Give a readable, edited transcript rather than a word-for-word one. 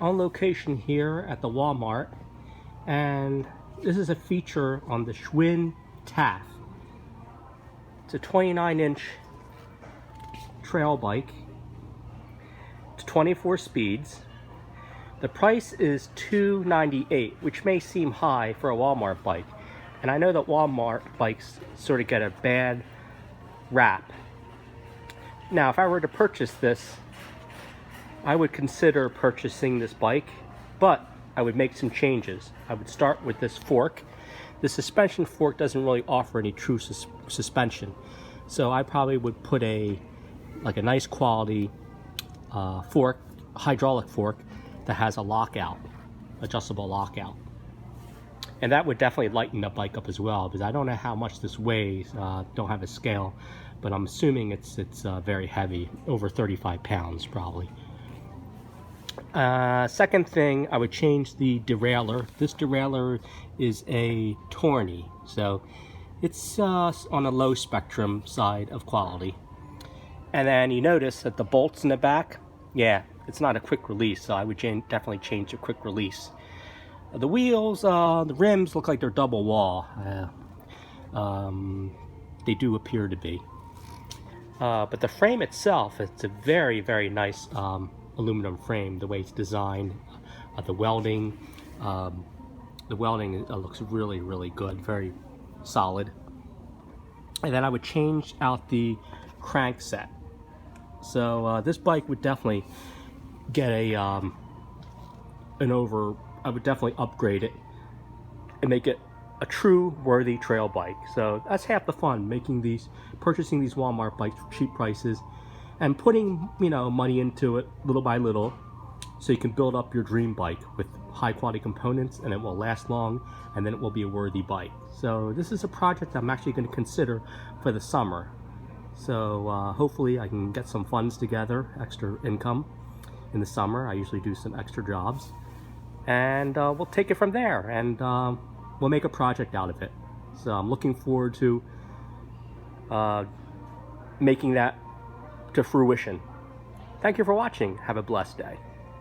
on location here at the Walmart, and this is a feature on the Schwinn Taff. It's a 29-inch trail bike. It's 24 speeds. The price is $298, which may seem high for a Walmart bike. And I know that Walmart bikes sort of get a bad rap. Now, if I were to purchase this, I would consider purchasing this bike, but I would make some changes. I would start with this fork. The suspension fork doesn't really offer any true suspension. So I probably would put a nice quality fork, hydraulic fork, that has a lockout, adjustable lockout. And that would definitely lighten the bike up as well, because I don't know how much this weighs, don't have a scale, but I'm assuming it's very heavy, over 35 pounds probably. Second thing, I would change the derailleur. This derailleur is a Tourney, so it's on a low spectrum side of quality. And then you notice that the bolts in the back, yeah, it's not a quick release, so I would definitely change a quick release. The wheels, the rims look like they're double wall. They do appear to be. But the frame itself, it's a very, very nice aluminum frame, the way it's designed. The welding looks really, really good, very solid. And then I would change out the crankset. So this bike would definitely get I would definitely upgrade it and make it a true worthy trail bike. So that's half the fun, purchasing these Walmart bikes for cheap prices and putting, money into it little by little, so you can build up your dream bike with high quality components, and it will last long, and then it will be a worthy bike. So this is a project I'm actually going to consider for the summer. So hopefully I can get some funds together, extra income in the summer. I usually do some extra jobs, and we'll take it from there, and we'll make a project out of it. So I'm looking forward to making that to fruition. Thank you for watching. Have a blessed day.